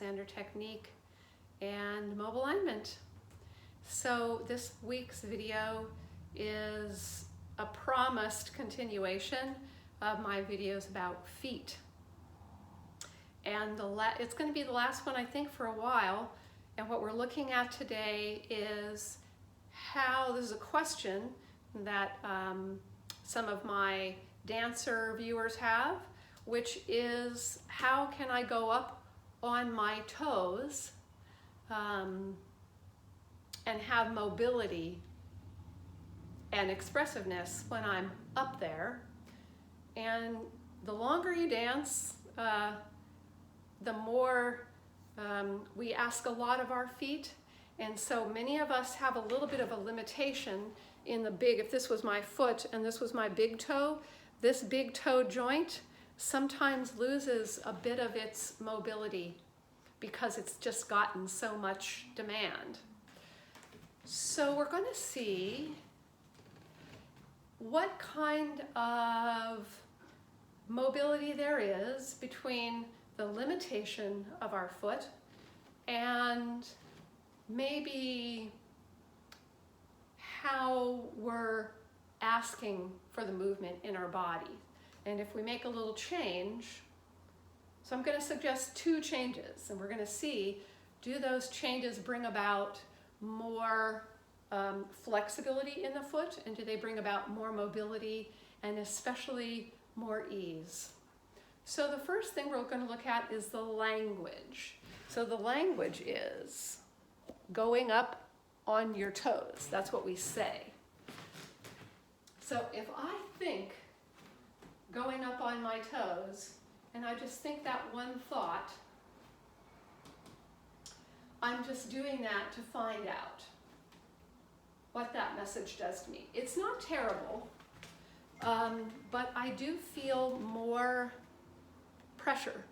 technique and Mobilignment. So this week's video is a promised continuation of my videos about feet. And it's going to be the last one, I think, for a while. And what we're looking at today is how, this is a question that some of my dancer viewers have, which is how can I go up on my toes and have mobility and expressiveness when I'm up there. And the longer you dance, the more we ask a lot of our feet. And so many of us have a little bit of a limitation in the big, if this was my foot and this was my big toe, this big toe joint sometimes loses a bit of its mobility because it's just gotten so much demand. So we're going to see what kind of mobility there is between the limitation of our foot and maybe how we're asking for the movement in our body. And if we make a little change, so I'm going to suggest 2 changes, and we're going to see, do those changes bring about more flexibility in the foot, and do they bring about more mobility and especially more ease? So the first thing we're going to look at is the language. So the language is going up on your toes. That's what we say. So if I think going up on my toes, and I just think that one thought, I'm just doing that to find out what that message does to me. It's not terrible, but I do feel more pressure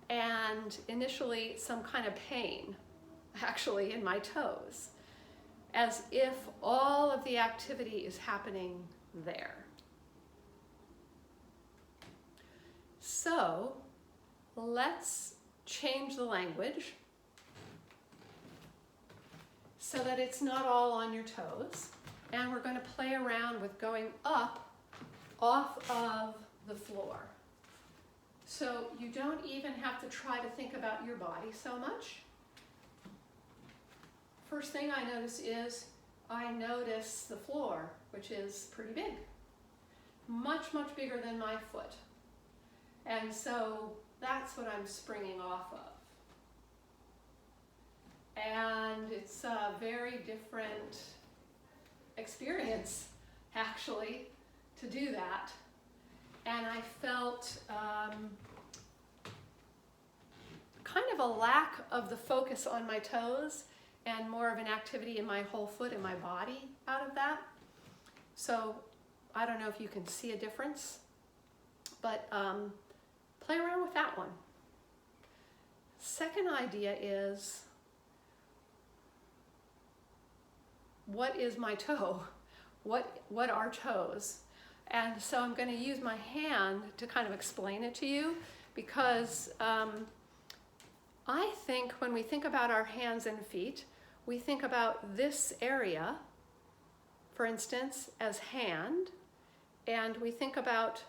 and initially some kind of pain actually in my toes, as if all of the activity is happening there. So let's change the language so that it's not all on your toes, and we're going to play around with going up off of the floor. So you don't even have to try to think about your body so much. First thing I notice is I notice the floor, which is pretty big, much, much bigger than my foot. And so that's what I'm springing off of. And it's a very different experience, actually, to do that. And I felt kind of a lack of the focus on my toes and more of an activity in my whole foot and my body out of that. So I don't know if you can see a difference, but play around with that one. Second idea is, what is my toe? What are toes? And so I'm going to use my hand to kind of explain it to you, because I think when we think about our hands and feet, we think about this area, for instance, as hand, and we think about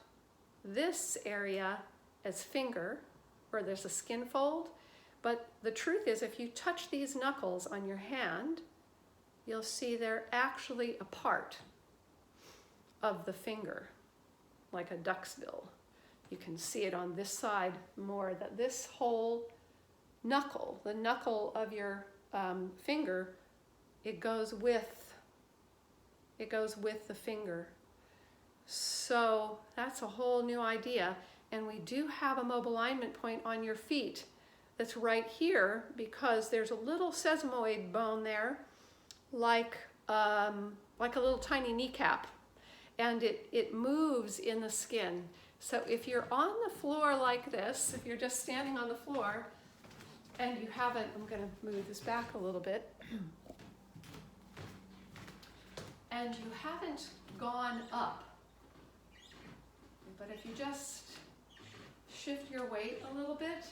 this area as finger, where there's a skin fold. But the truth is, if you touch these knuckles on your hand, you'll see they're actually a part of the finger, like a duck's bill. You can see it on this side more, that this whole knuckle, the knuckle of your finger, it goes with the finger. So that's a whole new idea. And we do have a Mobilignment point on your feet that's right here, because there's a little sesamoid bone there, like a little tiny kneecap, and it moves in the skin. So if you're on the floor like this, if you're just standing on the floor and you haven't, I'm going to move this back a little bit, and you haven't gone up, but if you just shift your weight a little bit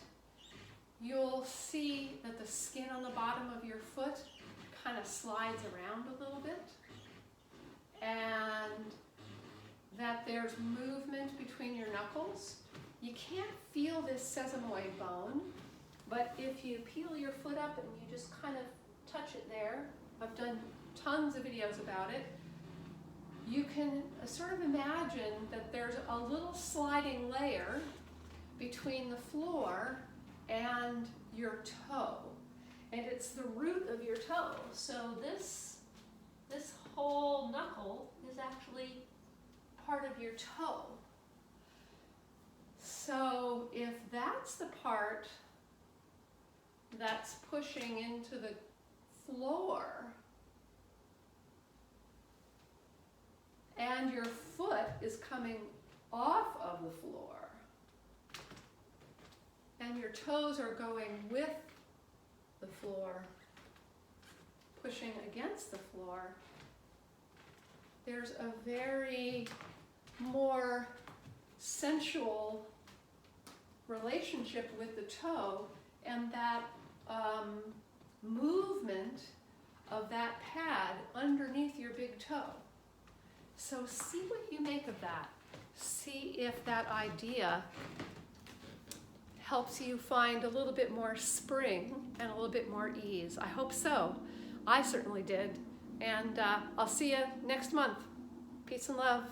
you'll see that the skin on the bottom of your foot kind of slides around a little bit, and that there's movement between your knuckles. You can't feel this sesamoid bone, but if you peel your foot up and you just kind of touch it there, I've done tons of videos about it, you can sort of imagine that there's a little sliding layer between the floor and your toe. And it's the root of your toe. So this whole knuckle is actually part of your toe. So if that's the part that's pushing into the floor, and your foot is coming off of the floor, and your toes are going with the floor, pushing against the floor, there's a very more sensual relationship with the toe, and that movement of that pad underneath your big toe. So see what you make of that. See if that idea helps you find a little bit more spring and a little bit more ease. I hope so. I certainly did. And I'll see you next month. Peace and love.